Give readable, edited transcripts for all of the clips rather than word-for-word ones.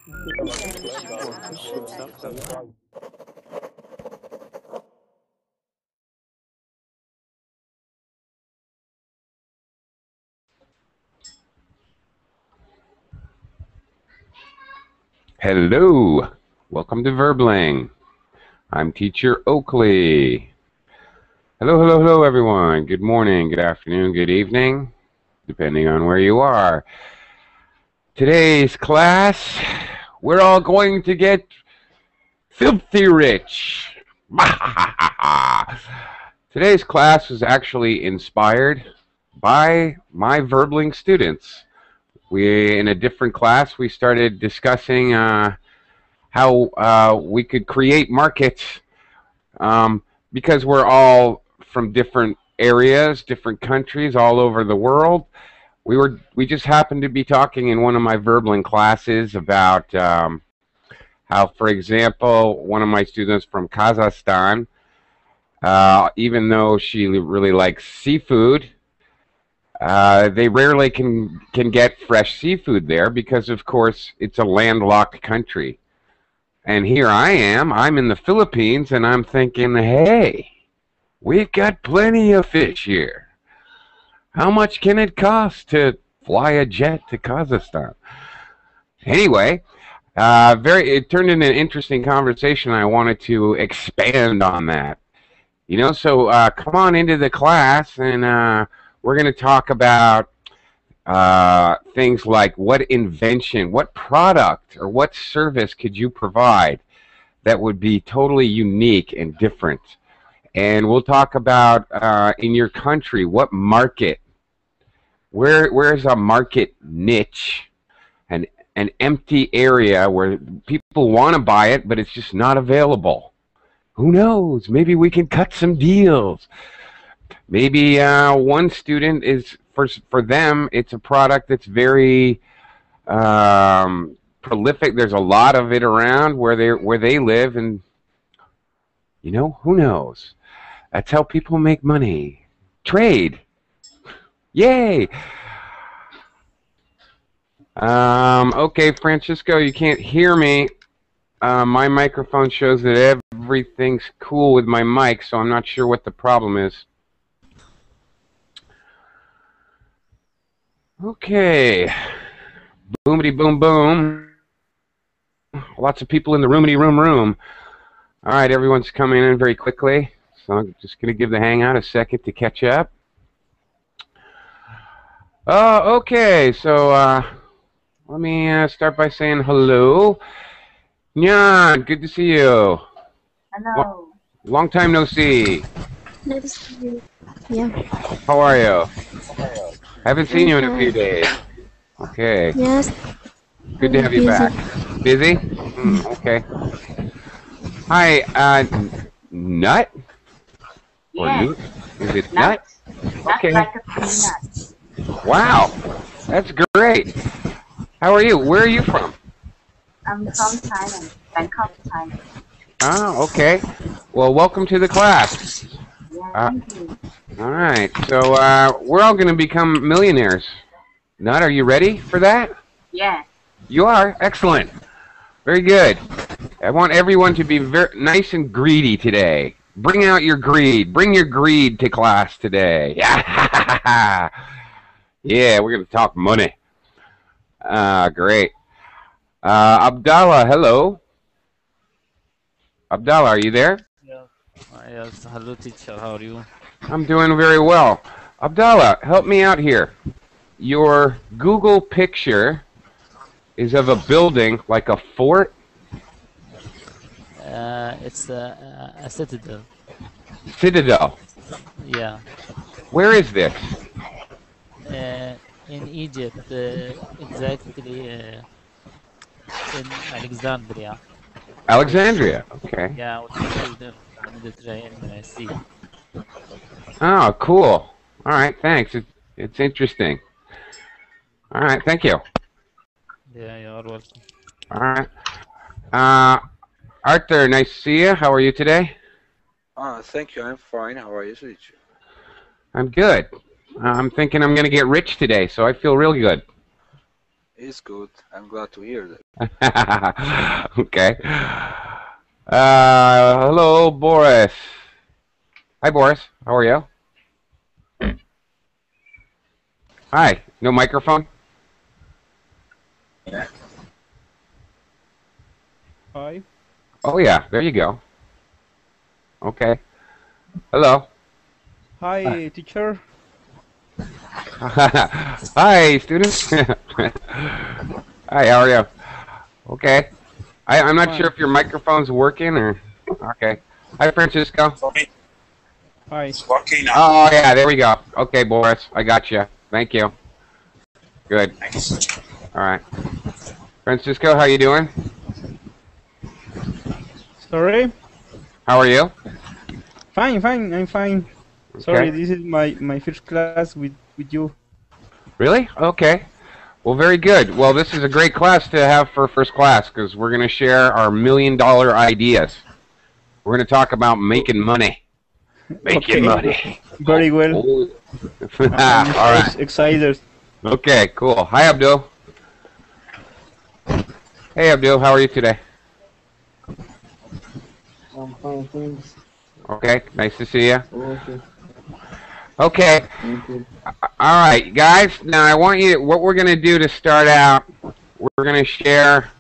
Hello, welcome to Verbling. I'm teacher Oakley. Hello, hello, hello everyone. Good morning, good afternoon, good evening, depending on where you are. Today's class, we're all going to get filthy rich. Today's class was actually inspired by my Verbling students. In a different class, we started discussing how we could create markets because we're all from different areas, different countries all over the world. We just happened to be talking in one of my Verbling classes about how, for example, one of my students from Kazakhstan, even though she really likes seafood, they rarely can get fresh seafood there because, of course, it's a landlocked country. And here I'm in the Philippines, and I'm thinking, hey, we've got plenty of fish here. How much can it cost to fly a jet to Kazakhstan? Anyway, it turned into an interesting conversation. I wanted to expand on that. So come on into the class, and we're going to talk about things like what invention, what product, or what service could you provide that would be totally unique and different. And we'll talk about in your country, what market, where's a market niche, an empty area where people want to buy it, but it's just not available. Who knows? Maybe we can cut some deals. Maybe one student is, for them, it's a product that's very prolific. There's a lot of it around where they live, and who knows? That's how people make money. Trade. Yay! Okay, Francisco, you can't hear me. My microphone shows that everything's cool with my mic, so I'm not sure what the problem is. Okay. Boomity boom boom. Lots of people in the roomity room. All right, everyone's coming in very quickly, so I'm just going to give the Hangout a second to catch up. Okay, so let me start by saying hello. Nyan, good to see you. Hello. Long time no see. Nice to see you. Yeah. How are you? Haven't seen you in a few days. Okay. Yes. Good to have you back. Busy? Okay. Hi, Nut? Or Yes. Newt? Is it Nut? Okay. Like a peanut. Wow. That's great. How are you? Where are you from? I'm from Thailand, Bangkok, Thailand. Oh, okay. Well, welcome to the class. Yeah, thank you. All right. So we're all going to become millionaires. Nut, are you ready for that? Yes. You are? Excellent. Very good. I want everyone to be very nice and greedy today. Bring out your greed. Bring your greed to class today. Yeah, we're going to talk money. Great. Abdallah, hello. Abdallah, are you there? Yeah. Yes. Hello, teacher. How are you? I'm doing very well. Abdallah, help me out here. Your Google picture is of a building like a fort. It's a citadel. Citadel. Yeah. Where is this? In Egypt, exactly in Alexandria. Alexandria. Okay. Yeah, which is the Mediterranean Sea. Oh, cool. All right, thanks. It's interesting. All right, thank you. Yeah, you are welcome. All right. Arthur, nice to see you. How are you today? Thank you. I'm fine. How are you, teacher? I'm good. I'm thinking I'm going to get rich today, so I feel real good. It's good. I'm glad to hear that. Okay. Hello, Boris. Hi, Boris. How are you? Hi. No microphone? Hi. Oh, yeah. There you go. Okay. Hello. Hi, teacher. Hi, students. Hi, how are you? Okay. I'm not sure if your microphone's working or... Okay. Hi, Francisco. Hi. It's working now. Oh, yeah, there we go. Okay, Boris. I got you. Thank you. Good. Thank you, teacher. All right. Francisco, how you doing? Sorry? How are you? Fine, fine. I'm fine. Okay. Sorry, this is my first class with you. Really? Okay. Well, very good. Well, this is a great class to have for first class because we're going to share our $1 million ideas. We're going to talk about making money. Making money. Very well. All I'm right. excited. Okay, cool. Hi, Abdul. Hey, Abdul. How are you today? I'm fine, thanks. Okay. Nice to see you. Okay, Okay. thank you. All right, guys. Now, I want you. What we're going to do to start out, we're going to share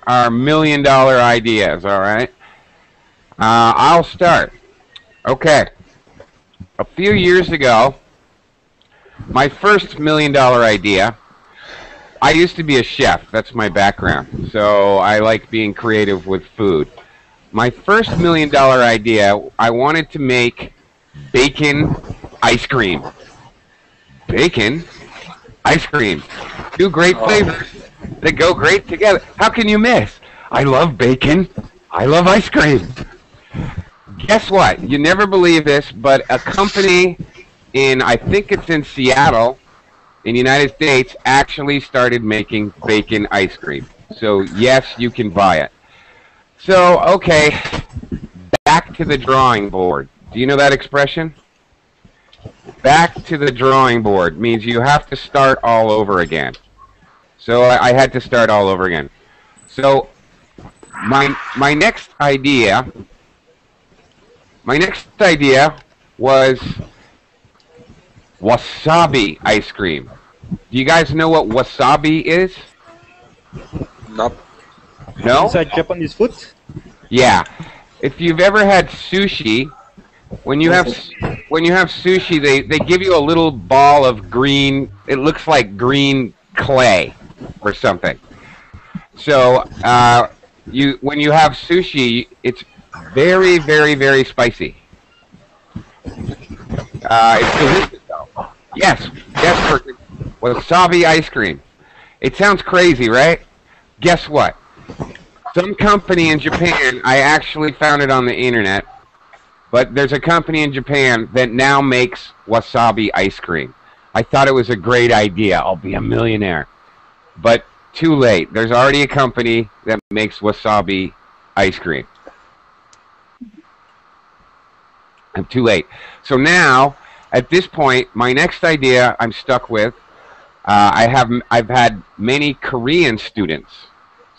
our $1 million ideas. All right. I'll start. Okay. A few years ago, my first $1 million idea. I used to be a chef. That's my background. So I like being creative with food. My first $1 million idea, I wanted to make bacon ice cream. Bacon ice cream. Two great flavors that go great together. How can you miss? I love bacon. I love ice cream. Guess what? You never believe this, but a company I think it's in Seattle, in the United States, actually started making bacon ice cream. So yes, you can buy it. So, okay, back to the drawing board. Do you know that expression? Back to the drawing board means you have to start all over again. So I had to start all over again. So my next idea was wasabi ice cream. Do you guys know what wasabi is? Nope. No? Is that Japanese food? Yeah. If you've ever had sushi, when you have sushi, they give you a little ball of green. It looks like green clay or something. So when you have sushi, it's very, very, very spicy. It's delicious though. Yes, wasabi ice cream. It sounds crazy, right? Guess what? Some company in Japan, I actually found it on the internet, but there's a company in Japan that now makes wasabi ice cream. I thought it was a great idea. I'll be a millionaire. But too late. There's already a company that makes wasabi ice cream. I'm too late. So now, at this point, my next idea I'm stuck with, I've had many Korean students.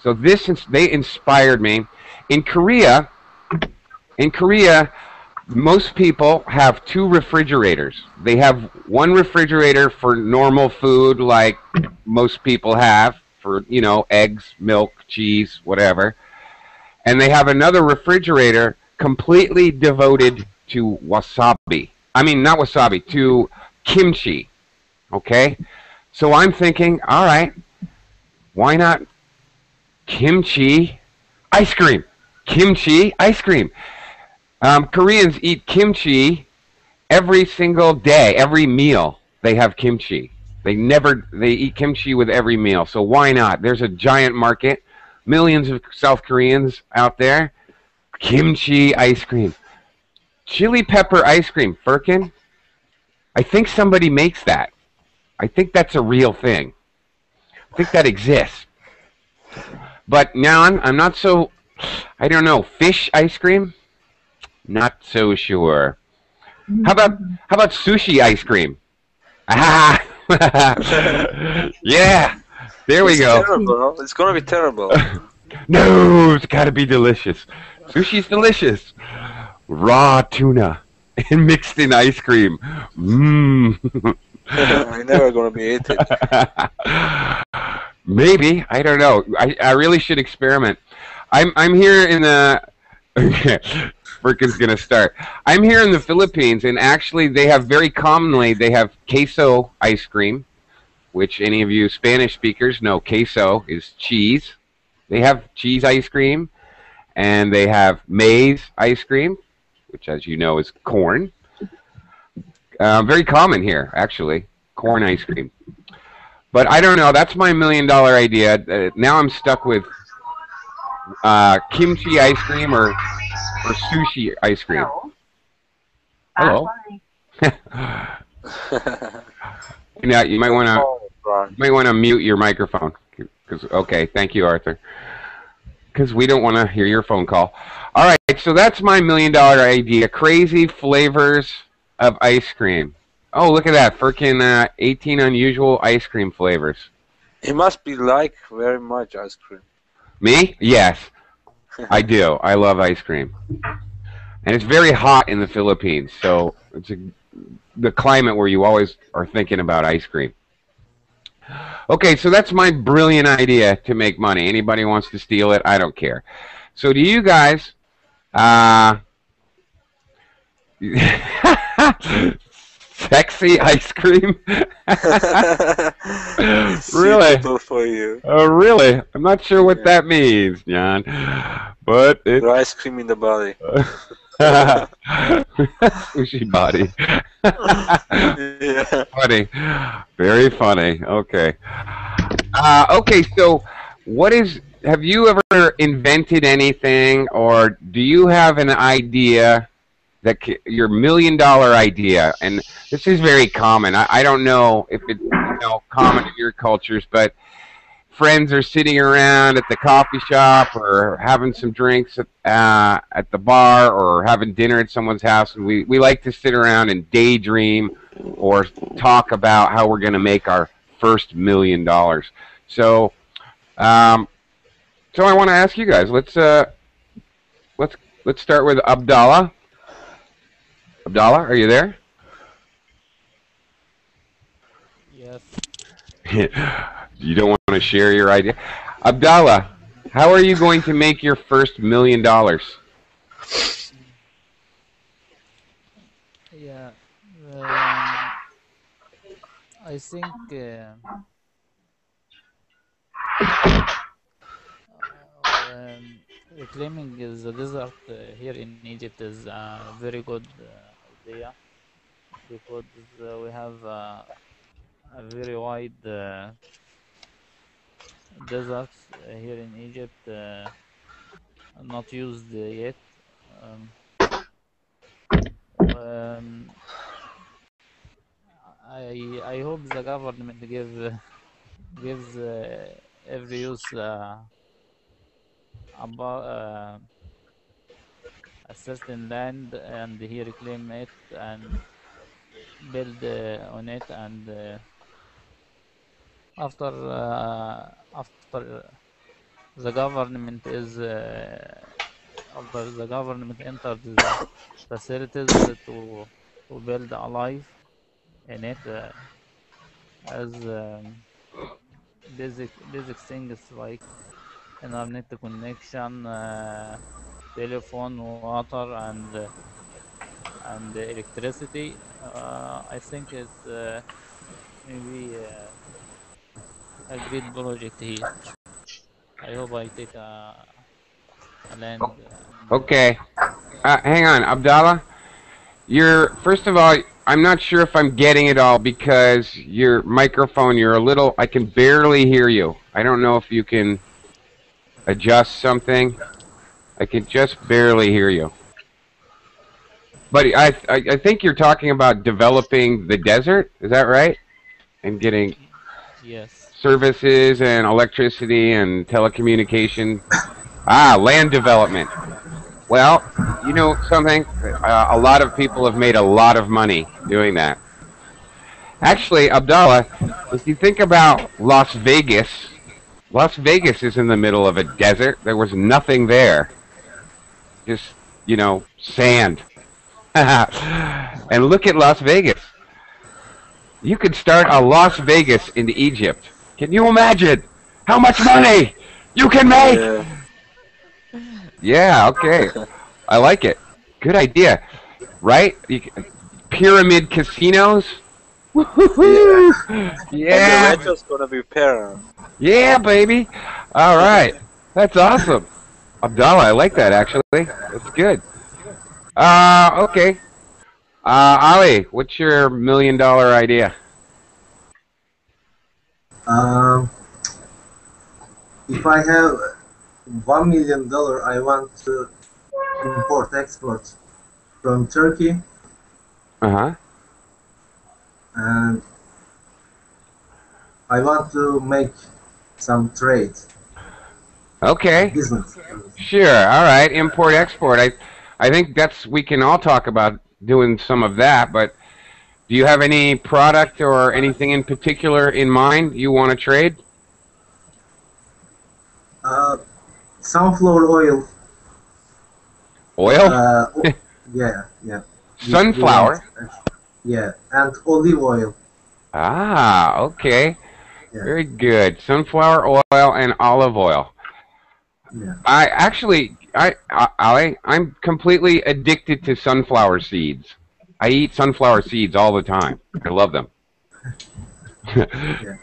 So they inspired me. In Korea, most people have two refrigerators. They have one refrigerator for normal food, like most people have, for, you know, eggs, milk, cheese, whatever. And they have another refrigerator completely devoted to wasabi. I mean, not wasabi, to kimchi. Okay? So I'm thinking, all right, why not kimchi ice cream? Kimchi ice cream. Koreans eat kimchi every single day, every meal. They have kimchi. They eat kimchi with every meal. So why not? There's a giant market, millions of South Koreans out there. Kimchi ice cream. Chili pepper ice cream, Firkin. I think somebody makes that. I think that's a real thing. I think that exists. But now I'm not so, I don't know, fish ice cream? Not so sure. How about sushi ice cream? Ah, yeah, There we It's go. terrible. It's gonna be terrible. No, it's got to be delicious. Sushi's delicious. Raw tuna and mixed in ice cream. Mmm. I'm never gonna be eaten. Maybe, I don't know. I really should experiment. I'm here in the. Frickin's gonna start. I'm here in the Philippines, and actually, they have very commonly they have queso ice cream, which any of you Spanish speakers know. Queso is cheese. They have cheese ice cream, and they have maize ice cream, which, as you know, is corn. Very common here, actually, corn ice cream. But I don't know. That's my $1 million idea. Now I'm stuck with kimchi ice cream or sushi ice cream. Hello. Hello. Yeah, you might want to mute your microphone. Okay, thank you, Arthur. Because we don't want to hear your phone call. All right, so that's my $1 million idea. Crazy flavors of ice cream. Oh, look at that. Freaking 18 unusual ice cream flavors. He must be like very much ice cream. Me? Yes. I do. I love ice cream. And it's very hot in the Philippines, so it's the climate where you always are thinking about ice cream. Okay, so that's my brilliant idea to make money. Anybody wants to steal it, I don't care. So do you guys... sexy ice cream? Really? For you. Oh, really? I'm not sure what that means, John. But it's... Your ice cream in the body. Sushi body. Yeah. Funny. Very funny. Okay. Okay, so have you ever invented anything, or do you have an idea that your $1 million idea, and this is very common. I don't know if it's common in your cultures, but friends are sitting around at the coffee shop or having some drinks at the bar or having dinner at someone's house, and we like to sit around and daydream or talk about how we're going to make our first $1 million. So, so I want to ask you guys. Let's start with Abdallah. Abdallah, are you there? Yes. You don't want to share your idea? Abdallah, how are you going to make your first $1 million? Yeah. I think reclaiming the desert here in Egypt is a very good idea, because we have a very wide deserts here in Egypt, not used yet. I hope the government gives every youth about a certain land, and he reclaim it and build on it, and after the government after the government enters the facilities to build a life in it, as basic things like internet connection, telephone, water, and electricity. I think it's maybe a great project here. I hope I take a land. Okay. Hang on, Abdallah. First of all, I'm not sure if I'm getting it all, because your microphone, I can barely hear you. I don't know if you can adjust something. I can just barely hear you. But I think you're talking about developing the desert. Is that right? And getting Yes. services and electricity and telecommunication. Land development. Well, you know something? A lot of people have made a lot of money doing that. Actually, Abdallah, if you think about Las Vegas, Las Vegas is in the middle of a desert. There was nothing there. Just, sand. And look at Las Vegas. You could start a Las Vegas in Egypt. Can you imagine how much money you can make? Yeah, okay. I like it. Good idea. Right? Pyramid casinos? Woohoo! Yeah. And the rental's gonna be parent. Yeah, baby. All right. That's awesome. Abdallah, I like that, actually. That's good. Okay. Ali, what's your $1 million idea? If I have $1 million, I want to import export from Turkey, Uh-huh. and I want to make some trade Okay. business. Sure. All right. Import export. I think we can all talk about doing some of that, but do you have any product or anything in particular in mind you want to trade? Sunflower oil. Oil? Yeah. Sunflower? Yeah, and olive oil. Ah, okay. Yeah. Very good. Sunflower oil and olive oil. Yeah. I'm completely addicted to sunflower seeds. I eat sunflower seeds all the time. I love them. Yeah.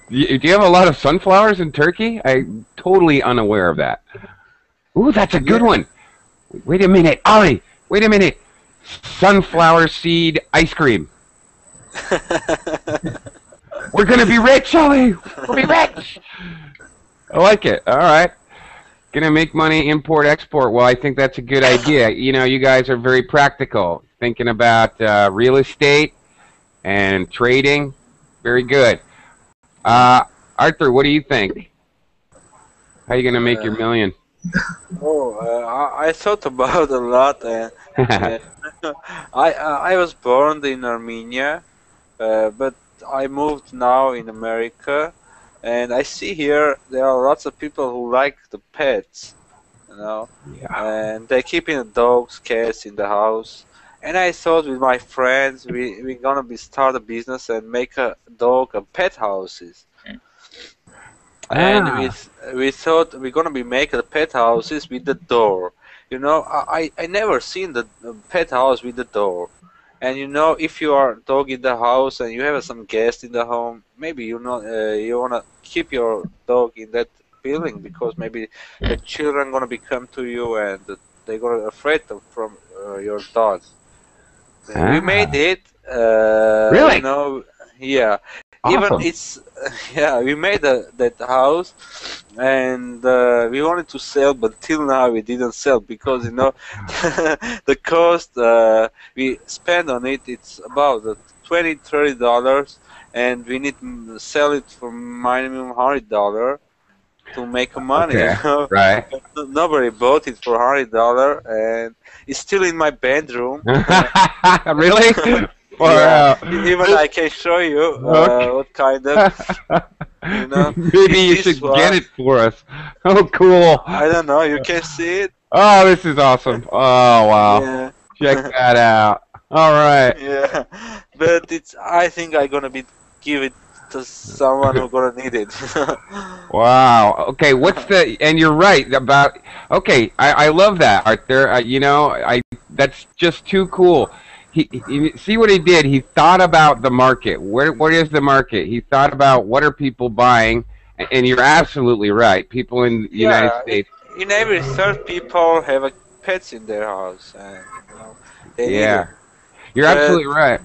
Do you have a lot of sunflowers in Turkey? I'm totally unaware of that. Ooh, that's a good one. Wait a minute, Ali. Wait a minute. Sunflower seed ice cream. We're gonna be rich, Ali. We'll be rich. I like it. All right. Gonna make money, import, export. Well, I think that's a good idea. You guys are very practical, thinking about real estate and trading. Very good. Arthur, what do you think? How are you gonna make your $1 million? I thought about a lot, and I was born in Armenia, but I moved now in America, and I see here there are lots of people who like the pets, Yeah. and they're keeping dogs, cats in the house. And I thought with my friends we're gonna start a business and make a dog a pet houses. And we thought we're gonna be making pet houses with the door. I never seen the pet house with the door. And if you are a dog in the house and you have some guest in the home, maybe you wanna keep your dog in that building because maybe the children gonna be come to you and they're gonna afraid from your dog. We made it. Really? Yeah. Awesome. Even we made that house, and we wanted to sell, but till now we didn't sell because the cost we spend on it's about $20-30, and we need to sell it for minimum $100 to make money. Okay. Right. Nobody bought it for $100, and it's still in my bedroom. Really? Yeah. Even I can show you what kind of, Maybe you should get it for us. Oh, cool. I don't know. You can see it. Oh, this is awesome. Oh, wow. Yeah. Check that out. All right. Yeah, but I think I'm gonna give it to someone who's gonna need it. Wow. Okay. And you're right about. Okay. I love that, Arthur. That's just too cool. He see what he did. He thought about the market. What is the market? He thought about what are people buying, and you're absolutely right. People in the United States. In every third people have pets in their house, and they need it. You're absolutely right.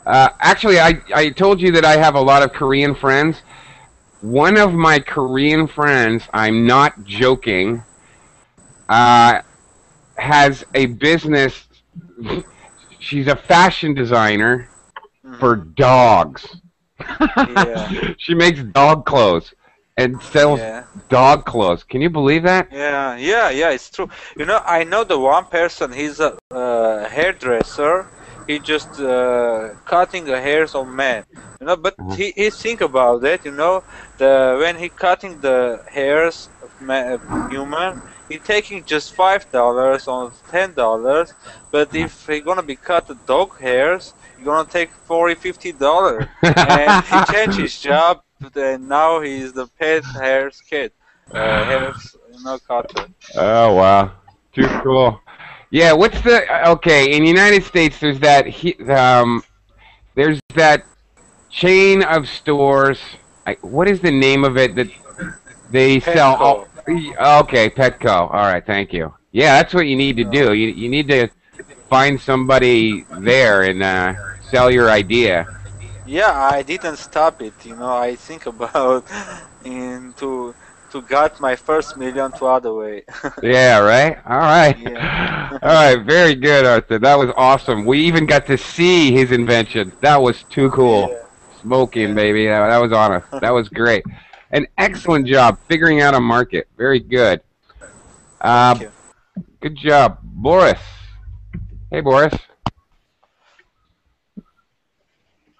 Actually, I told you that I have a lot of Korean friends. One of my Korean friends, I'm not joking, has a business. She's a fashion designer for dogs. She makes dog clothes and sells dog clothes. Can you believe that? Yeah, it's true. I know the one person, he's a hairdresser. he just cutting the hairs of man. But he think about it. When he cutting the hairs of human, he taking just $5 or $10. But if he gonna be cut the dog hairs, he gonna take $40-$50. And he changed his job, and now he's the pet hairs kid, hairs cutter. Oh wow, too cool. Yeah, what's the okay? In the United States, there's that chain of stores. What is the name of it that they sell? Okay, Petco. All right, thank you. Yeah, that's what you need to do. You need to find somebody there and sell your idea. Yeah, I didn't stop it. I think about to got my first million to other way. Yeah, right? All right. Yeah. All right, very good, Arthur. That was awesome. We even got to see his invention. That was too cool. Yeah. Smoking, baby. That was honest. That was great. An excellent job figuring out a market. Very good. Thank you. Good job. Boris. Hey, Boris.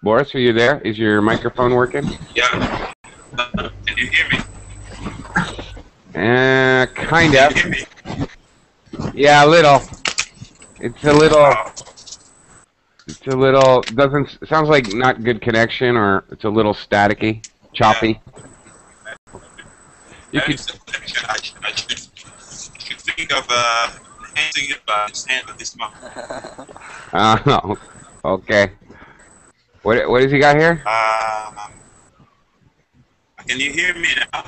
Boris, are you there? Is your microphone working? Yeah. Can you hear me? Kind Can of. you hear me? Yeah, a little. It's a little, sounds like not good connection, or it's a little staticky, choppy. You could, I should think of enhancing it by this hand of this month. okay. What has he got here? Can you hear me now?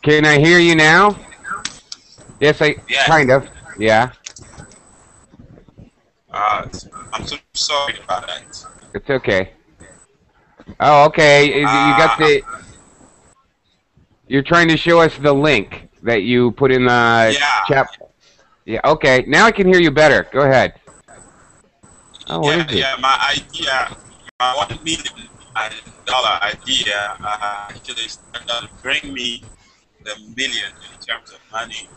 Can I hear you now? Yes, Yeah. kind of. Yeah. I'm so sorry about that. It's okay. Oh, okay. You got You're trying to show us the link that you put in the chat. Yeah. Okay. Now I can hear you better. Go ahead. Oh, what is it? Yeah. My idea, my $1 million idea, actually started to bring me the million in terms of money,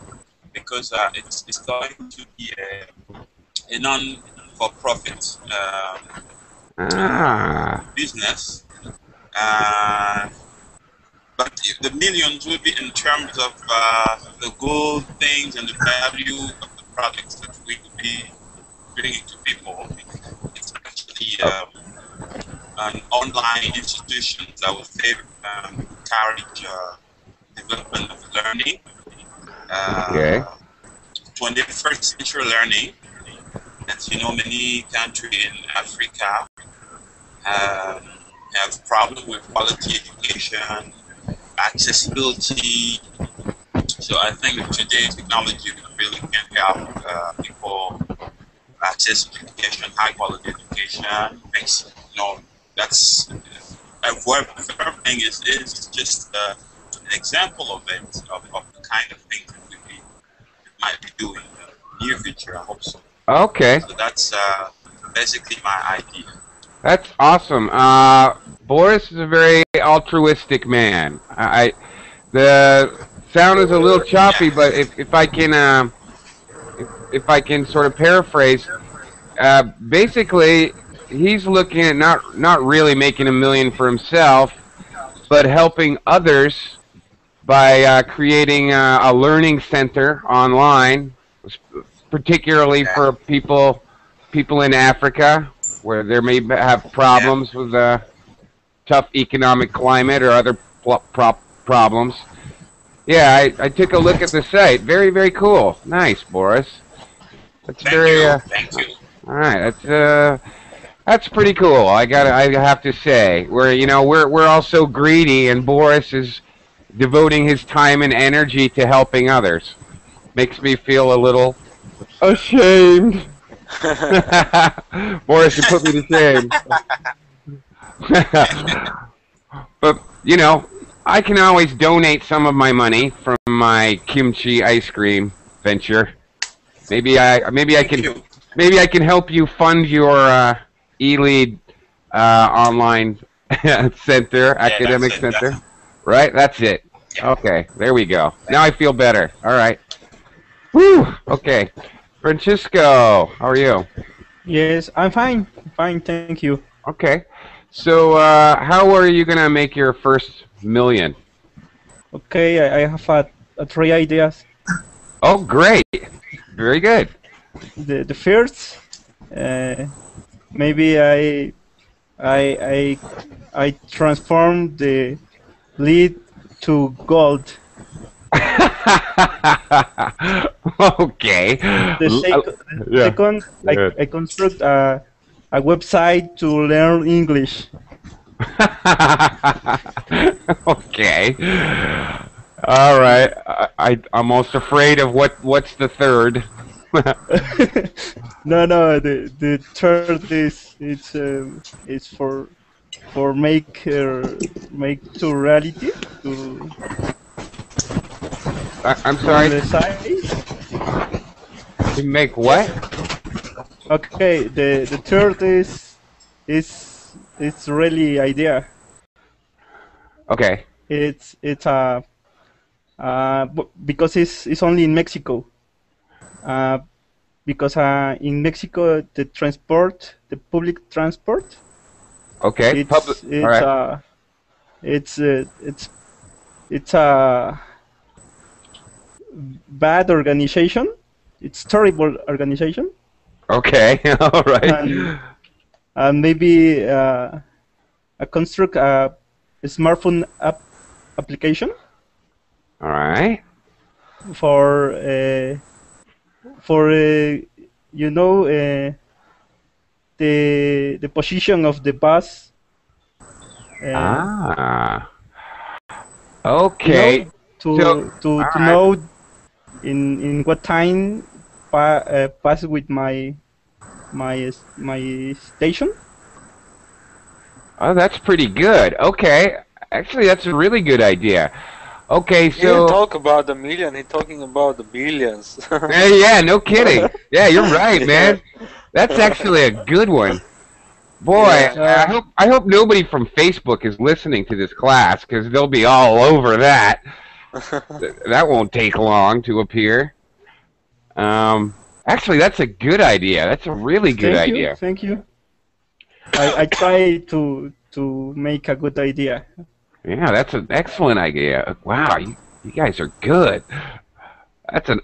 because it's going to be a non-for-profit business. But the millions will be in terms of the good things and the value of the products that we will be bringing to people. It's actually an online institution that will encourage development of learning, 21st century learning. As you know, many countries in Africa have problems with quality education, accessibility. So I think that today's technology really can help people access education, high quality education. Makes, that's what Verbling is just an example of it, of the kind of things that we might be doing in the near future. I hope so. Okay. So that's basically my idea. That's awesome. Boris is a very altruistic man. The sound is a little choppy, but if I can sort of paraphrase, basically he's looking at not really making $1 million for himself, but helping others by creating a learning center online, particularly for people in Africa, where there may have problems with a tough economic climate or other problems. Yeah, I took a look at the site. Very, very cool. Nice, Boris. That's Thank you. All right, that's pretty cool. I have to say, we're all so greedy, and Boris is devoting his time and energy to helping others. Makes me feel a little ashamed. Boris, you put me to shame. But I can always donate some of my money from my kimchi ice cream venture. Maybe I can help you fund your e-lead online center, academic center. Right? That's it. Okay, there we go. Now I feel better. All right. Woo! Okay. Francisco, how are you? Yes, I'm fine. Fine, thank you. Okay. So, how are you gonna make your first million? Okay, I have three ideas. Oh, great. Very good. The first, maybe I I transform the lead to gold. Okay. The Yeah. second, Good. I construct a website to learn English. Okay. All right. I'm almost afraid of what's the third. No, the third is it's for make to reality I'm to sorry. realize. To make what? Okay, the third it's really idea. Okay. It's because it's only in Mexico. Because in Mexico the public transport, Okay. Public. All right. it's it's a bad organization. It's terrible organization, Okay. All right. and maybe I construct a smartphone application All right. for you know the position of the bus. Ah. You Okay. know, to So, to all to right. know in what time pass with my station. Oh, that's pretty good. Okay. Actually, that's a really good idea. Okay, He didn't so talk about the million. He's talking about the billions. yeah, no kidding. Yeah, you're right, man. That's actually a good one. Boy, Yeah. I hope nobody from Facebook is listening to this class because they'll be all over that. That won't take long to appear. Actually, that's a good idea. That's a really good idea. Thank you. I try to make a good idea. Yeah, that's an excellent idea. Wow, you guys are good. That's an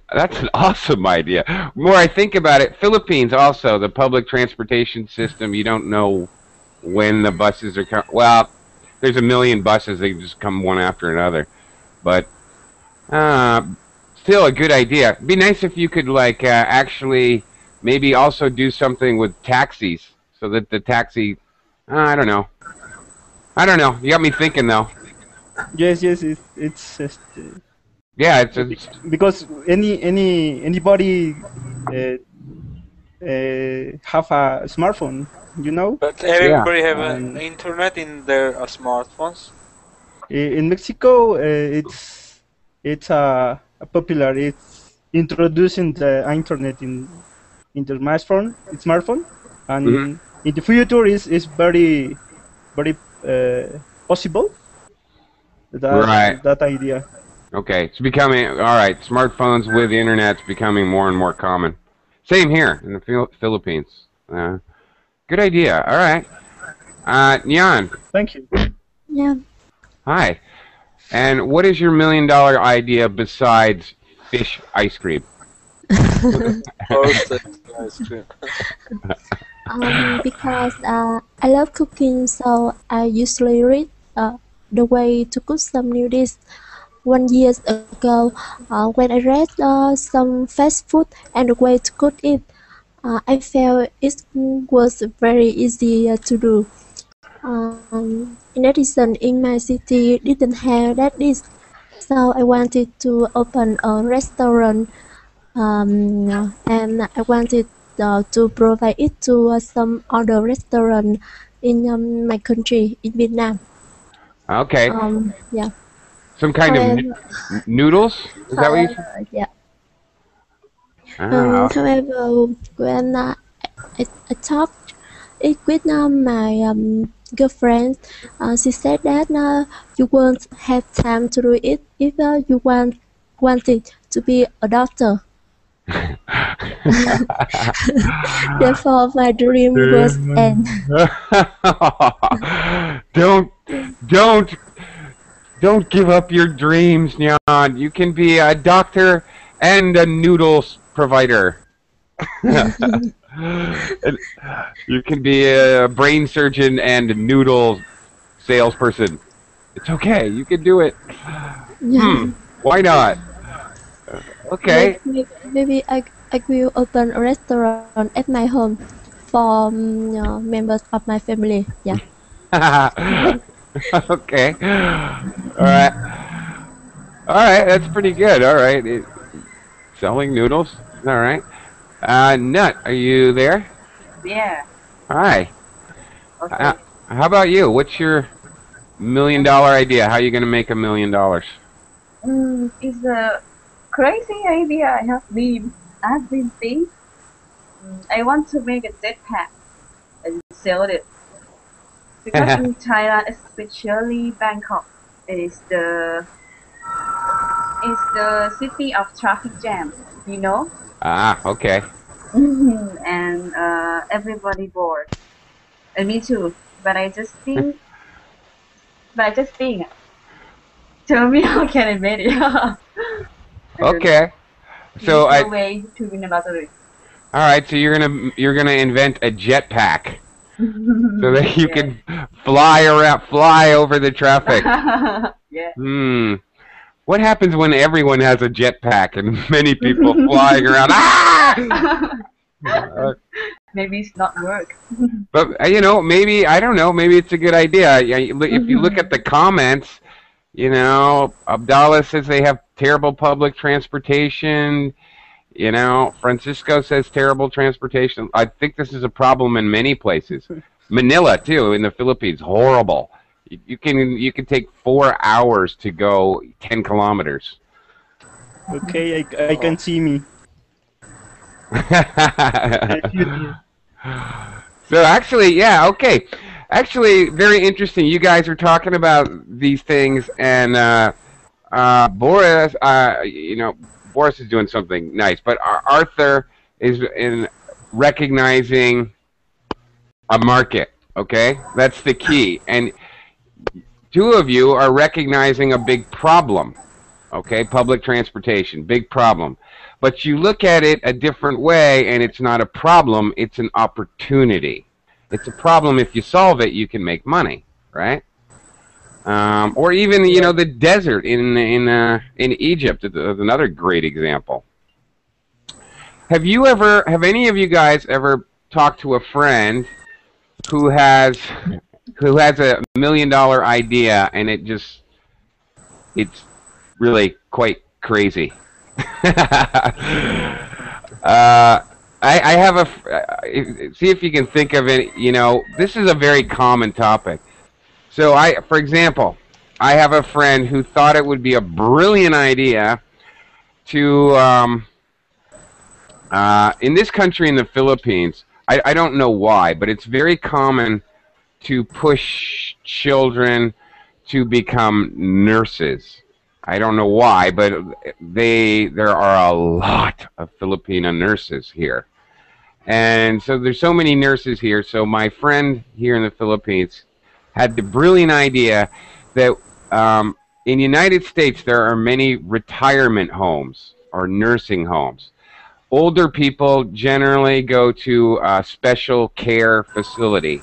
awesome idea. The more I think about it, Philippines also the public transportation system. You don't know when the buses are coming. Well, there's a million buses; they just come one after another. But uh, still, a good idea. It'd be nice if you could like actually maybe also do something with taxis, so that the taxi. I don't know. I don't know. You got me thinking though. Yes, it's Yeah, it's because anybody have a smartphone, you know. But yeah. everybody have And internet in their smartphones. in Mexico, it's a popular. It's introducing the internet in the smartphone, Mhm. and in the future is very possible Right. that idea. Okay, it's becoming all right. Smartphones with the internet's becoming more and more common. Same here in the Philippines. Good idea. All right, Nyan, Thank you. Yeah. hi. And what is your $1 million idea besides fish ice cream? Roasted ice cream. Because I love cooking, so I usually read the way to cook some new dish. 1 year ago, when I read some fast food and the way to cook it, I felt it was very easy to do. In addition, in my city didn't have that dish, so I wanted to open a restaurant, and I wanted to provide it to some other restaurant in my country, in Vietnam. Okay, Yeah. some kind of However, noodles. Is that what you said? yeah. Ah, However, when I talked it with my girlfriend, she said that you won't have time to do it if you wanted to be a doctor. Therefore, my dream was end. don't, don't, don't give up your dreams, Nyan. You can be a doctor and a noodles provider. You can be a brain surgeon and a noodle salesperson. It's okay. You can do it. Why not? Okay. Maybe I will open a restaurant at my home for members of my family. Yeah. Okay. All right. All right. That's pretty good. All right. Selling noodles. All right. Nut, are you there? Yeah. Hi. Okay. How about you? What's your $1 million idea? How are you going to make $1 million? It's a crazy idea. I've been thinking. I want to make a jetpack and sell it because in Thailand, especially Bangkok, it's the city of traffic jam. You know. Okay. And everybody bored. And me too. But I just think. Tell me how can I make it? Okay. So no way to win a lottery. All right. So you're gonna invent a jetpack so that you can fly over the traffic. Yeah. What happens when everyone has a jetpack and many people flying around? Maybe it's not work. But maybe I don't know. Maybe it's a good idea. If you look at the comments, Abdallah says they have terrible public transportation. Francisco says terrible transportation. I think this is a problem in many places. Manila too, in the Philippines, horrible. You can take 4 hours to go 10 kilometers. Okay, I can see me. So actually, yeah, okay. Actually, very interesting. You guys are talking about these things, and Boris, Boris is doing something nice, but Arthur is in recognizing a market. Okay, that's the key, and two of you are recognizing a big problem. Okay, public transportation, big problem. But you look at it a different way, and it's not a problem, it's an opportunity. It's a problem. If you solve it, you can make money, right? Or even, the desert in Egypt is another great example. Have any of you guys ever talked to a friend who has a $1 million idea, and it's really quite crazy? I have see if you can think of it. This is a very common topic. So for example, I have a friend who thought it would be a brilliant idea to, in this country, in the Philippines, I don't know why, but it's very common to push children to become nurses. I don't know why, but there are a lot of Filipino nurses here. And so there's so many nurses here. So my friend here in the Philippines had the brilliant idea that in the United States there are many retirement homes or nursing homes. Older people generally go to a special care facility.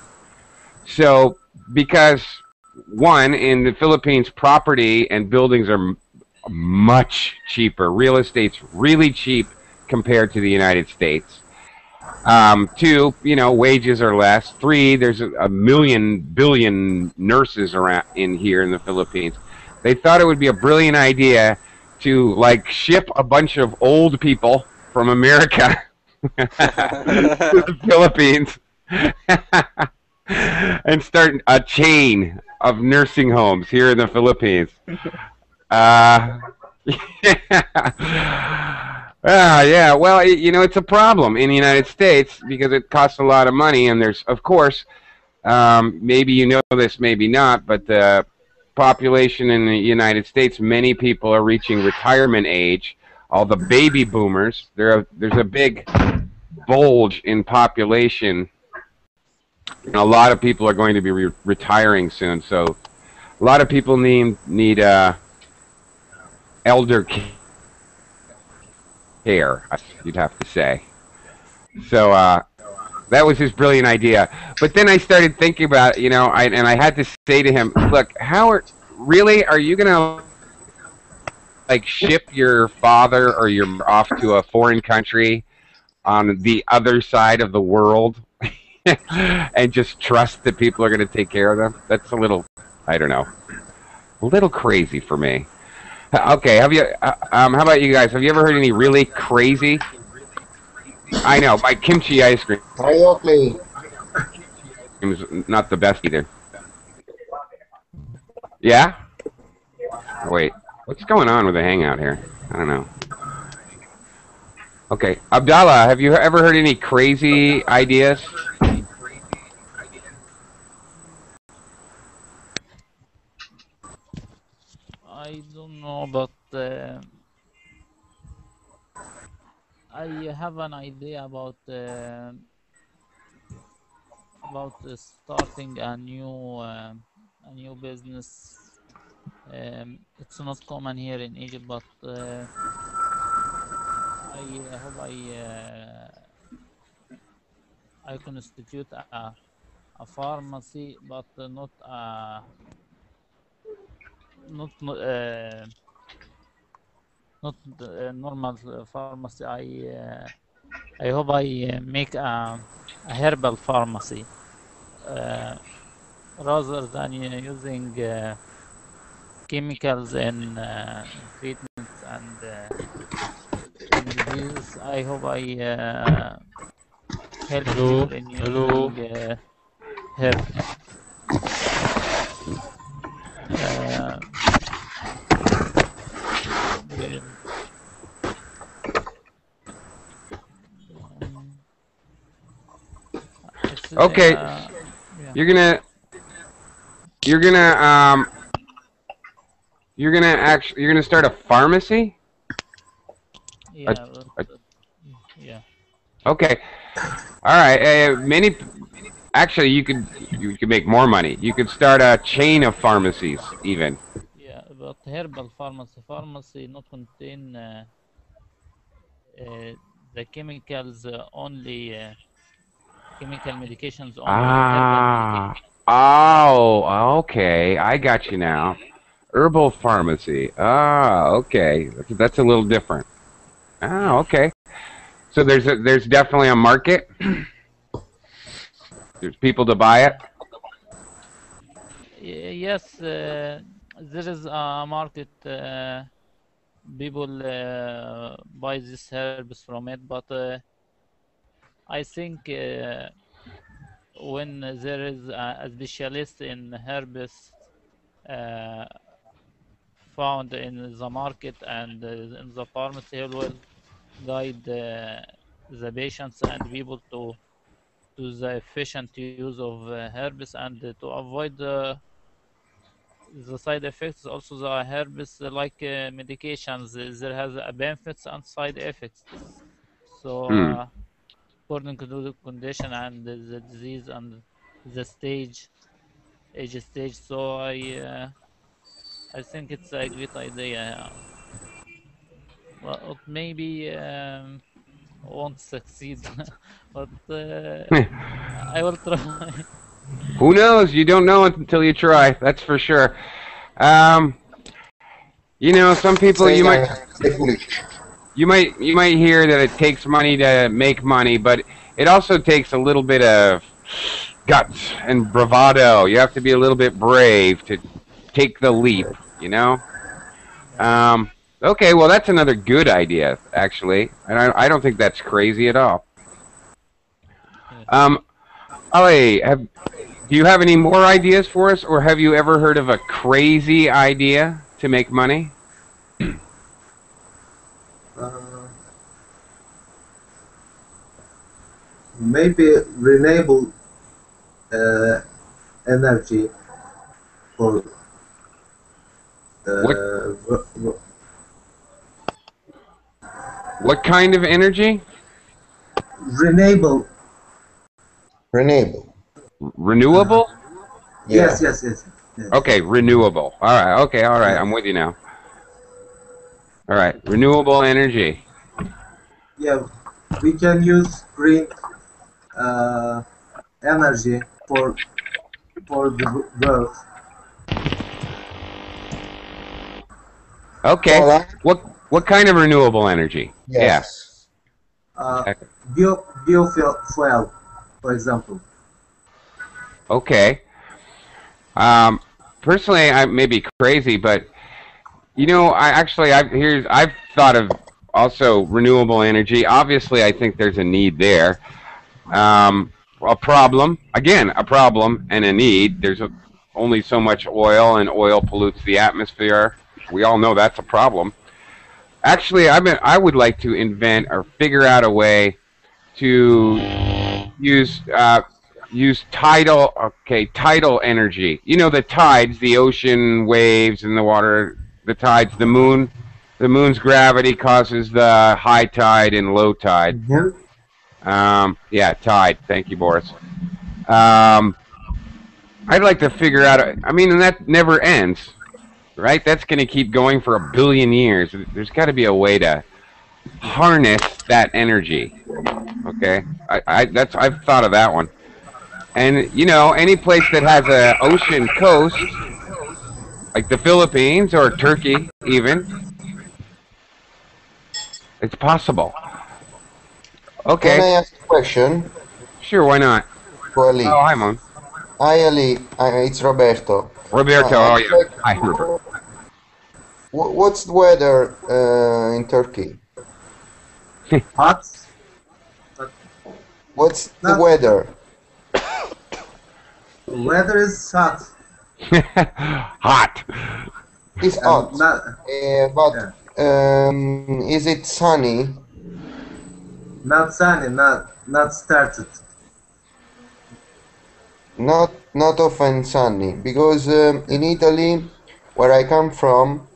So because one, in the Philippines, property and buildings are much cheaper. Real estate's really cheap compared to the United States. Two, wages are less. Three, there's a billion nurses around here in the Philippines. They thought it would be a brilliant idea to ship a bunch of old people from America to the Philippines and start a chain of nursing homes here in the Philippines. Yeah. Well, it's a problem in the United States because it costs a lot of money, and there's, of course, maybe you know this, maybe not, but the population in the United States, many people are reaching retirement age. all the baby boomers. There's a big bulge in population, and a lot of people are going to be retiring soon. So a lot of people need elder care, you'd have to say. So that was his brilliant idea. But then I started thinking about it, and I had to say to him, look, Howard, really, are you gonna like ship your father or your off to a foreign country on the other side of the world and just trust that people are going to take care of them? That's a little, I don't know, a little crazy for me. Okay, how about you guys? Have you ever heard any really crazy? I know, my kimchi ice cream Hi, Oakley. is not the best either. Yeah? Wait, what's going on with the hangout here? I don't know. Okay, Abdallah, have you ever heard any crazy ideas? I don't know, but I have an idea about starting a new business. It's not common here in Egypt, but I hope I constitute a pharmacy, but not not not normal pharmacy. I hope I make a herbal pharmacy rather than using chemicals in treatments and diseases. I hope I help people in using herbs. Okay, Yeah. you're gonna you're gonna start a pharmacy? Yeah, yeah. Okay, all right. Actually, you could make more money. You could start a chain of pharmacies, even. Yeah, but herbal pharmacy not contain the chemicals only, chemical medications only, herbal medication. Oh, okay. I got you now. Herbal pharmacy. Okay. That's a little different. Okay. So there's definitely a market. There's people to buy it. Yes, there is a market. People buy these herbs from it, but I think when there is a specialist in herbs uh, found in the market and in the pharmacy, he will guide the patients and people to the efficient use of herbs and to avoid the side effects. Also, the herbs like medications, there has benefits and side effects. So according to the condition and the disease and the age stage. So I think it's a great idea. Well, maybe won't succeed, but I will try. Who knows? You don't know until you try. That's for sure. Some people Say you might hear that it takes money to make money, but it also takes a little bit of guts and bravado. You have to be a little bit brave to take the leap, you know? Okay, well, that's another good idea, actually. And I don't think that's crazy at all. Ali, do you have any more ideas for us, or have you ever heard of a crazy idea to make money? Maybe renewable energy for What kind of energy? Renewable. Renewable. Renewable? Yeah. Yes. Yes. Okay, renewable. All right. Okay, all right. Yeah. I'm with you now. All right, renewable energy. Yeah, we can use green uh, energy for the world. Okay. Solar? What kind of renewable energy? Yes. Uh, biofuel, for example. Yeah. Okay. Personally, I may be crazy, but you know, I've thought of also renewable energy. Obviously, I think there's a need there. A problem, again, a problem and a need. Only so much oil, and oil pollutes the atmosphere. We all know that's a problem. Actually, I would like to invent or figure out a way to use tidal energy. You know, the tides, the ocean waves and the water, the tides, the moon. The moon's gravity causes the high tide and low tide. Yeah, tide. Thank you, Boris. I'd like to figure out. I mean, and that never ends, right? That's going to keep going for 1 billion years. There's got to be a way to harness that energy. Okay, I've thought of that one. And you know, any place that has an ocean coast, like the Philippines or Turkey, even, it's possible. Okay. Can I ask a question? Sure, why not? To Ali. Oh, hi, Mom. Hi, Ali. It's Roberto. Roberto, oh yeah. Hi, Robert. What's the weather in Turkey? Hot. What's the weather? The weather is hot. Hot. It's hot. But is it sunny? Not sunny. Not started. Not often sunny, because in Italy, where I come from,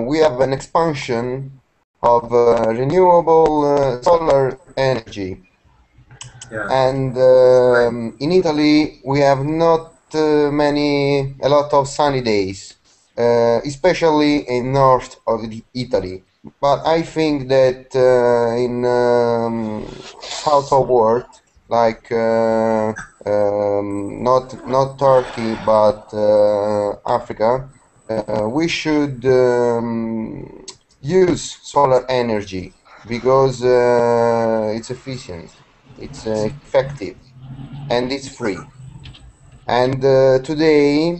we have an expansion of renewable solar energy. Yeah. And in Italy, we have not a lot of sunny days, especially in north of Italy. But I think that in south of world, like not Turkey, but Africa, we should use solar energy because it's efficient, it's effective, and it's free. And today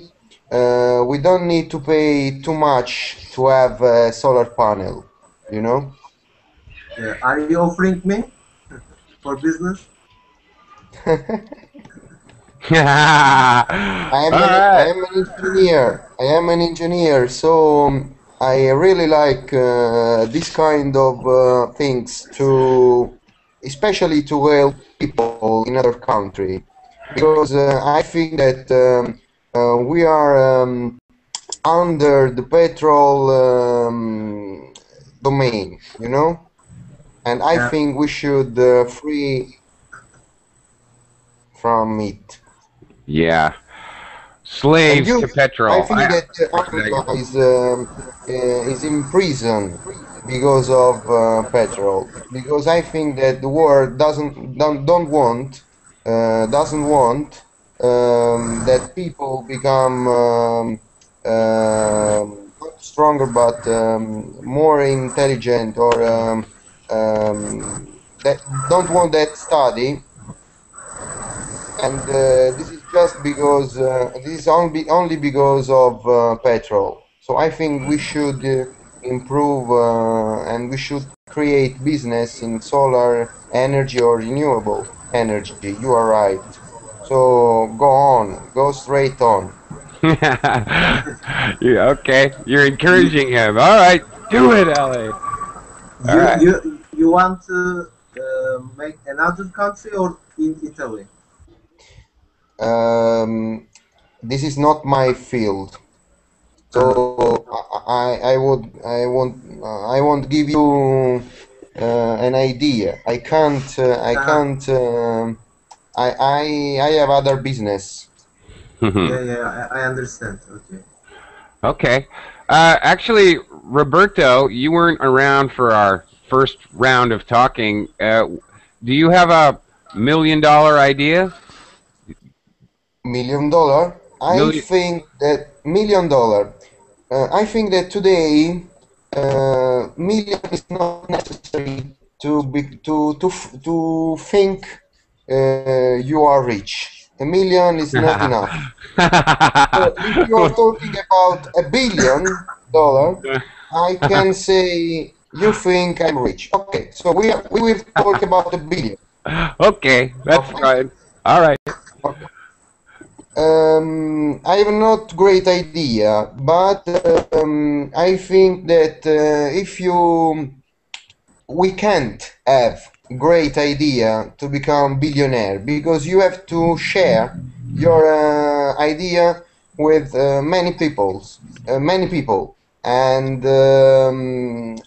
we don't need to pay too much to have a solar panel, you know? Yeah. Are you offering me for business? I am an engineer. I am an engineer, so I really like this kind of things especially to help people in other country, because I think that we are under the petrol domain, you know, and I think we should free from it. Yeah. Slaves to petrol. I think that Africa is in prison because of petrol. Because I think that the world don't want that people become not stronger but more intelligent, or that don't want that study. And this is just because this is only because of petrol. So I think we should improve and we should create business in solar energy or renewable energy. You are right. So go straight on. Yeah, okay, you're encouraging him. All right, do it, Ellie. You want to make another country or in Italy? This is not my field, so I won't give you an idea. I can't. I have other business. Yeah, I understand. Okay. Okay. Actually, Roberto, you weren't around for our first round of talking. Do you have a $1 million idea? $1 million? I Million. think that $1 million. I think that today, million is not necessary to think you are rich. A million is not enough. So if you are talking about $1 billion, I can say you think I'm rich. Okay, so we will talk about a billion. Okay, that's Okay. fine. All right. Okay. I have not great idea, but I think that if we can't have great idea to become billionaire because you have to share your idea with many people, and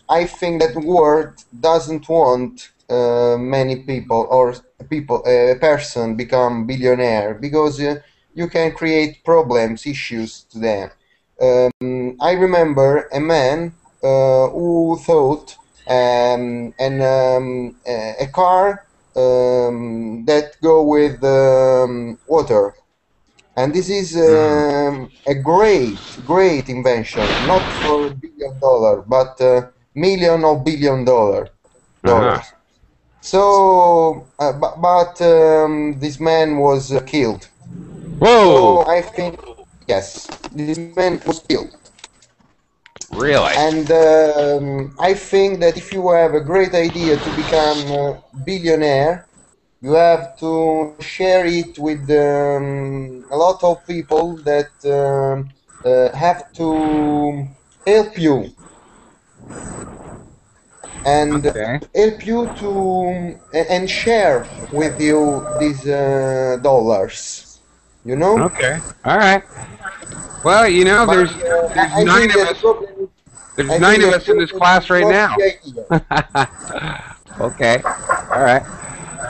I think that world doesn't want many people or a person become billionaire because you can create problems, issues to them. I remember a man who thought a car that go with water, and this is a great invention, not for $1 billion, but million or $1 billion dollars. So, but this man was killed. Whoa! So I think yes, this man was killed. Really? And I think that if you have a great idea to become a billionaire, you have to share it with a lot of people that have to help you and help you to and share with you these dollars. You know? Okay. All right. Well, you know, But, there's I nine think of that us. problem- There's I 9 think of that us in this problem class is right not now. the idea. Okay. All right.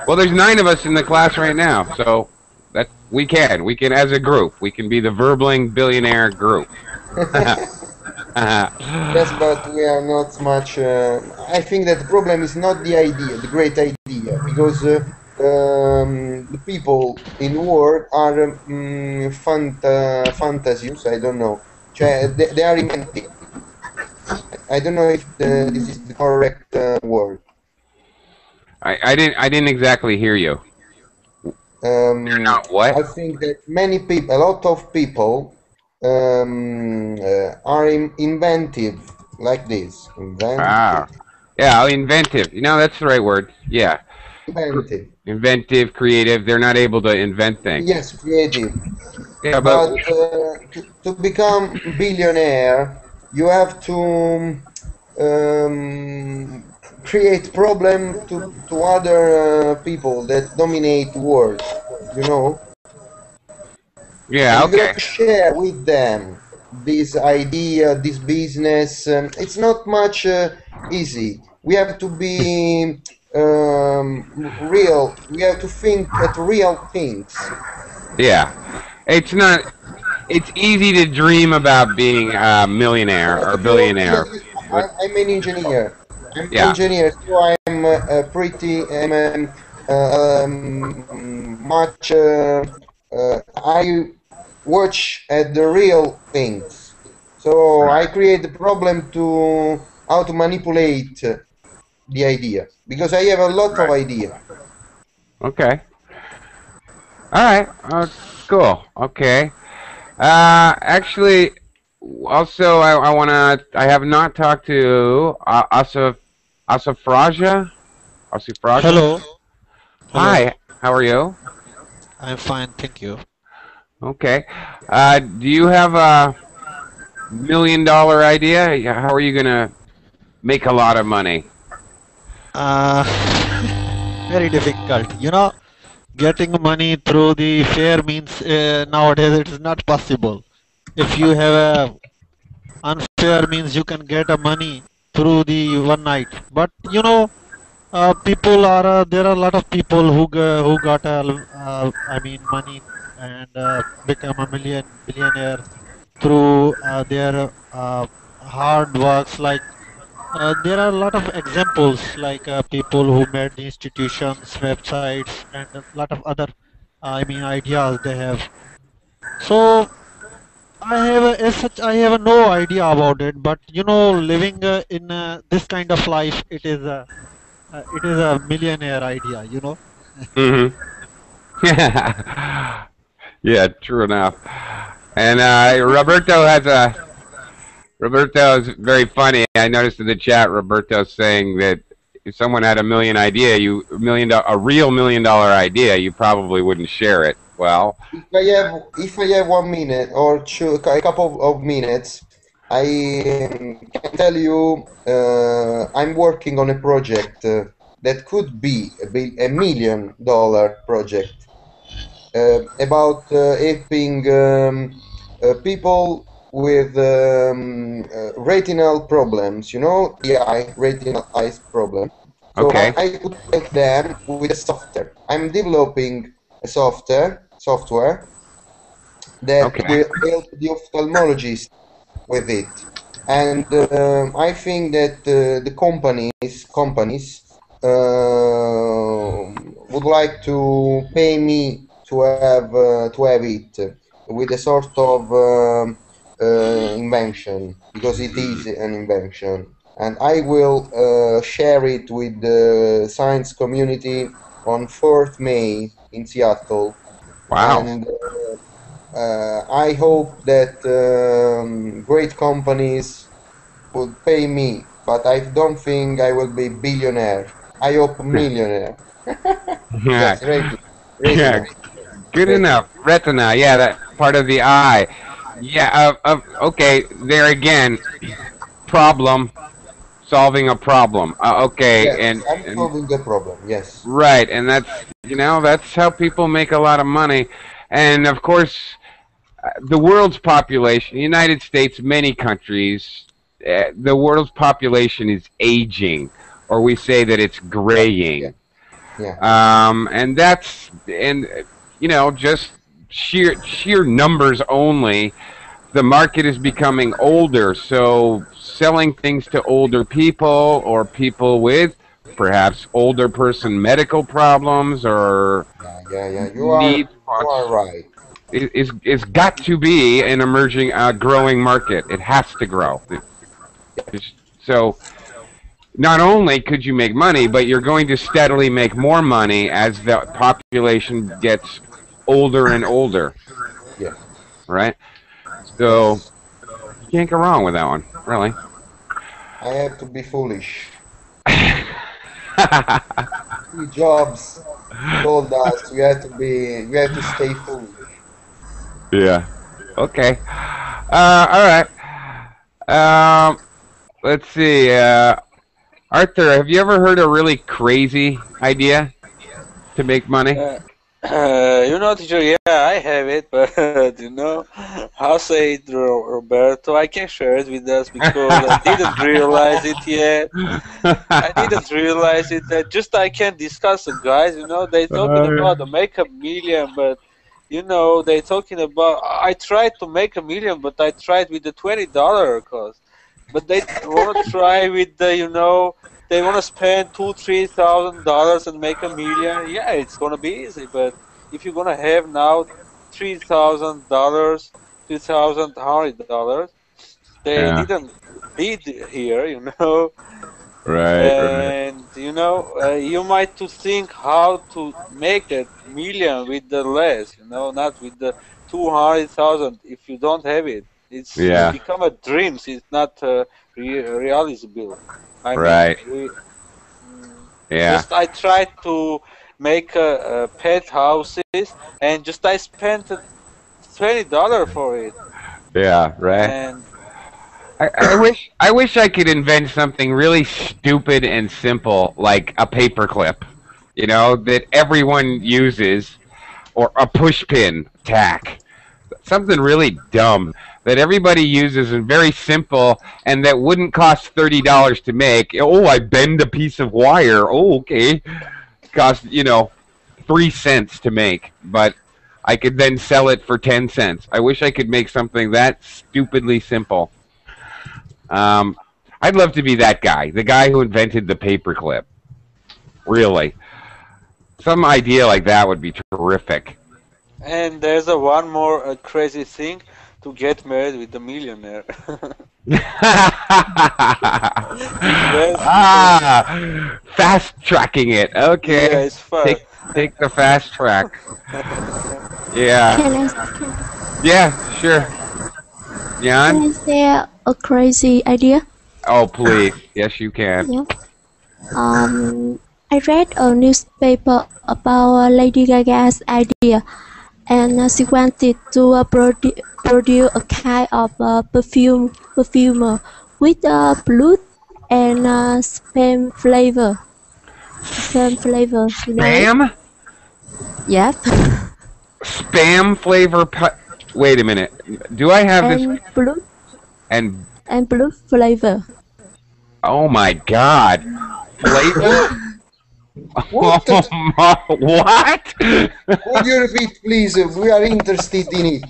Well, there's 9 of us in the class right now, so that we can as a group, we can be the Verbling Billionaire group. Yes, but we are not much. I think that the problem is not the idea, the great idea, because the people in war are fantasies. I don't know. They are inventing. I don't know if this is the correct word. I didn't exactly hear you. They're not what? I think that many people, a lot of people, are inventive like this. Inventive. Yeah, inventive. You know, that's the right word. Yeah. Inventive. Inventive, creative. They're not able to invent things. Yes, creative. Yeah, but to become billionaire, you have to create problem to other people that dominate the world. You know. Yeah. And you Okay. have to share with them this idea, this business. It's not much easy. We have to be real. We have to think at real things. Yeah. It's not. It's easy to dream about being a millionaire or billionaire. I'm an engineer. I'm Yeah. an engineer, so I'm pretty. Much. I watch at the real things. So I create the problem to how to manipulate the idea because I have a lot of idea. Okay. All right. Cool. Okay. Actually, also, I have not talked to Asafraja. Asafraja. Hello. Hi. How are you? I'm fine, thank you. Okay. Do you have a $1 million idea? How are you gonna make a lot of money? Very difficult. You know, getting money through the fair means nowadays it is not possible. If you have a unfair means you can get a money through the one night. But people are there are a lot of people who got I mean money and become a billionaire through their hard works. Like there are a lot of examples, like people who made the institutions, websites, and a lot of other I mean ideas they have. So as such, I have no idea about it. But living in this kind of life, it is a millionaire idea. Mm-hmm. Yeah, true enough. And Roberto is very funny. I noticed in the chat Roberto saying that if someone had a real $1 million idea, you probably wouldn't share it. Well, if I have 1 minute or a couple of minutes, I can tell you I'm working on a project that could be a $1 million project about helping people with retinal problems, the retinal eyes problem. So okay. I could help them with a software. I'm developing a software that will help the ophthalmologist with it. And I think that the companies would like to pay me to have it with a sort of invention, because it is an invention, and I will share it with the science community on 4th May in Seattle. Wow. And I hope that great companies would pay me, but I don't think I will be billionaire. I hope millionaire. Yes, retina. Yeah, good enough. Retina, yeah, that part of the eye. Yeah, okay, there again, solving a problem. Okay, yes, I'm solving the problem, yes. Right, and that's how people make a lot of money. And of course, the world's population, the United States, many countries, the world's population is aging, or we say that it's graying. Yeah. And just sheer numbers only, the market is becoming older. So selling things to older people or people with perhaps older person medical problems or you are right. It's got to be an emerging, growing market. It has to grow. So not only could you make money, but you're going to steadily make more money as the population gets older and older. Yeah. Right? So you can't go wrong with that one, really. I have to be foolish. Steve Jobs told us we have to stay foolish. Yeah. Okay. All right. Let's see. Arthur, have you ever heard a really crazy idea to make money? Teacher, yeah, I have it, but how say it, Roberto? I can share it with us because I didn't realize it yet. I didn't realize it. Just I can discuss it, guys. They talking about to make $1 million, but they talking about. I tried to make $1 million, but I tried with the $20 cost. But they want to try with the they want to spend $2,000-$3,000 and make $1 million. Yeah, it's gonna be easy. But if you're gonna have now $3,000, $2,100, they didn't bid here, Right. And you might to think how to make that $1 million with the less, not with the 200,000 if you don't have it. It's become a dream. It's not realizable. Just I tried to make pet houses, and just I spent $20 for it. Yeah, right. And I wish I could invent something really stupid and simple like a paperclip, that everyone uses, or a push pin tack. Something really dumb that everybody uses and very simple and that wouldn't cost $30 to make. Oh, I bend a piece of wire. Oh, okay. Cost, 3 cents to make, but I could then sell it for 10 cents. I wish I could make something that stupidly simple. I'd love to be that guy, the guy who invented the paperclip. Really. Some idea like that would be terrific. And there's one more crazy thing, to get married with a millionaire. Fast tracking it. Okay. Yeah, it's fun. Take the fast track. Yeah. Yeah, sure. Jan? Can I say a crazy idea? Oh, please. Yes, you can. Yeah. I read a newspaper about Lady Gaga's idea, and she wanted to produce a kind of perfumer with blood and spam flavor. You know? Spam? Yep. Spam flavor. Wait a minute. Do I have and this? Blood. And blood flavor. Oh my God! Flavor? What? What? Could you repeat, please? We are interested in it.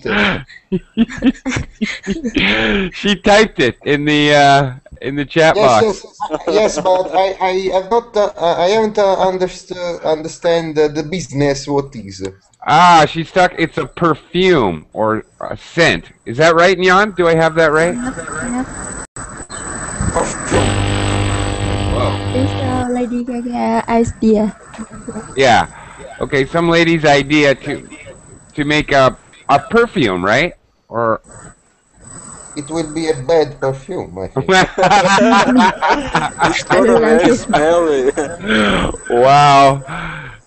She typed it in the chat box. Yes, but I have not. I haven't understand the business. What is? She's stuck. It's a perfume or a scent. Is that right, Nyan? Do I have that right? It's Lady Gaga idea. Yeah. Okay, some lady's idea to make a perfume, right? Or it will be a bad perfume, I think. It's very smelly. Wow.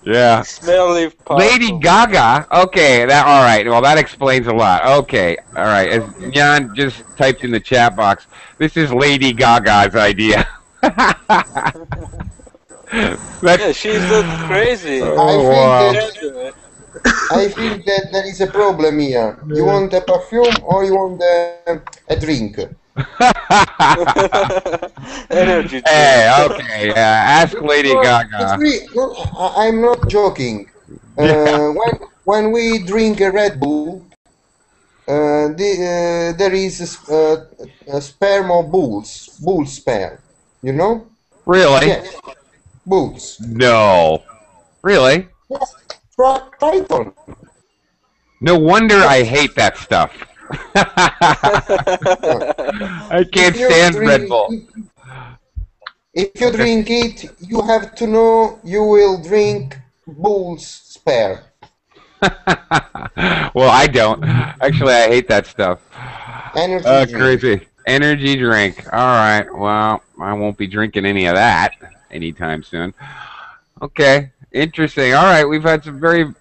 Yeah. Smelly. Lady Gaga. Okay. All right. Well, that explains a lot. Okay. All right. As Jan just typed in the chat box, this is Lady Gaga's idea. Yeah, she's not crazy. I think that there is a problem here. You want a perfume or you want a drink? Energy drink. Hey, okay. Ask Lady Gaga. I'm not joking. When we drink a Red Bull, there is a sperm of bulls, bull sperm. You know? Really? Yes. Bulls. No. Really? Yes. Right on. No wonder I hate that stuff. I can't stand Red Bull. If you drink it, you have to know you will drink bull's sperm. Well, I don't. Actually, I hate that stuff. Energy drink. Crazy. Energy drink. All right. Well, I won't be drinking any of that anytime soon. Okay. Interesting. All right. We've had some very,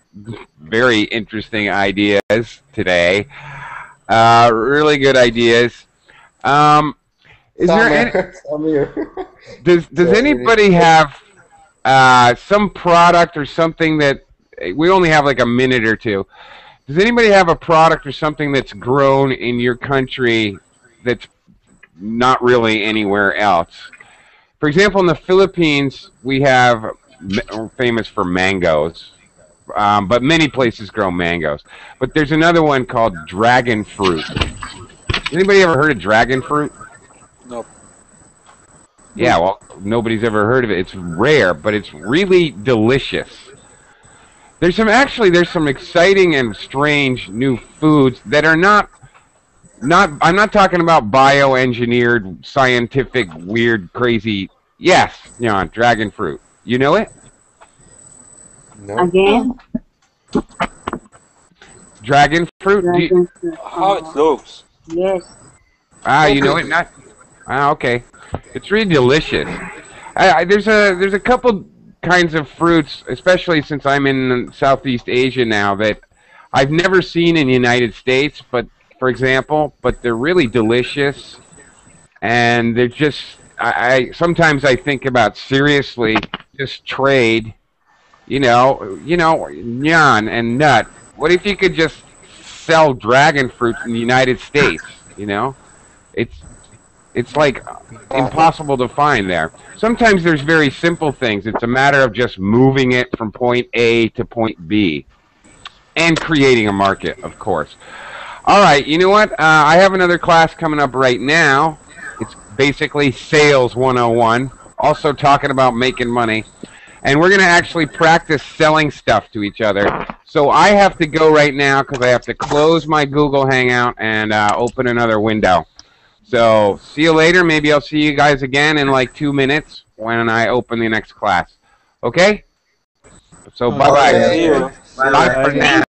very interesting ideas today. Really good ideas. Is there any, does anybody have some product or something that we only have like a minute or two? Does anybody have a product or something that's grown in your country that's not really anywhere else? For example, in the Philippines, we have we're famous for mangoes, but many places grow mangoes. But there's another one called dragon fruit. Anybody ever heard of dragon fruit? Nope. Yeah, well, nobody's ever heard of it. It's rare, but it's really delicious. There's some exciting and strange new foods that are not I'm not talking about bioengineered, scientific, weird, crazy. Yes, Jan, dragon fruit. You know it? No. Again? Dragon fruit? Dragon fruit. How it looks? Yes. You know it? Not. Okay. It's really delicious. There's a couple kinds of fruits, especially since I'm in Southeast Asia now, that I've never seen in the United States, but for example, but they're really delicious, and they're just. Sometimes I think about seriously just trade, Nyan and Nut. What if you could just sell dragon fruit in the United States? You know, it's like impossible to find there. Sometimes there's very simple things. It's a matter of just moving it from point A to point B and creating a market, of course. All right, you know what? I have another class coming up right now. It's basically Sales 101, also talking about making money. And we're going to actually practice selling stuff to each other. So I have to go right now because I have to close my Google Hangout and open another window. So see you later. Maybe I'll see you guys again in like 2 minutes when I open the next class. Okay? So bye-bye. See you. Bye for now.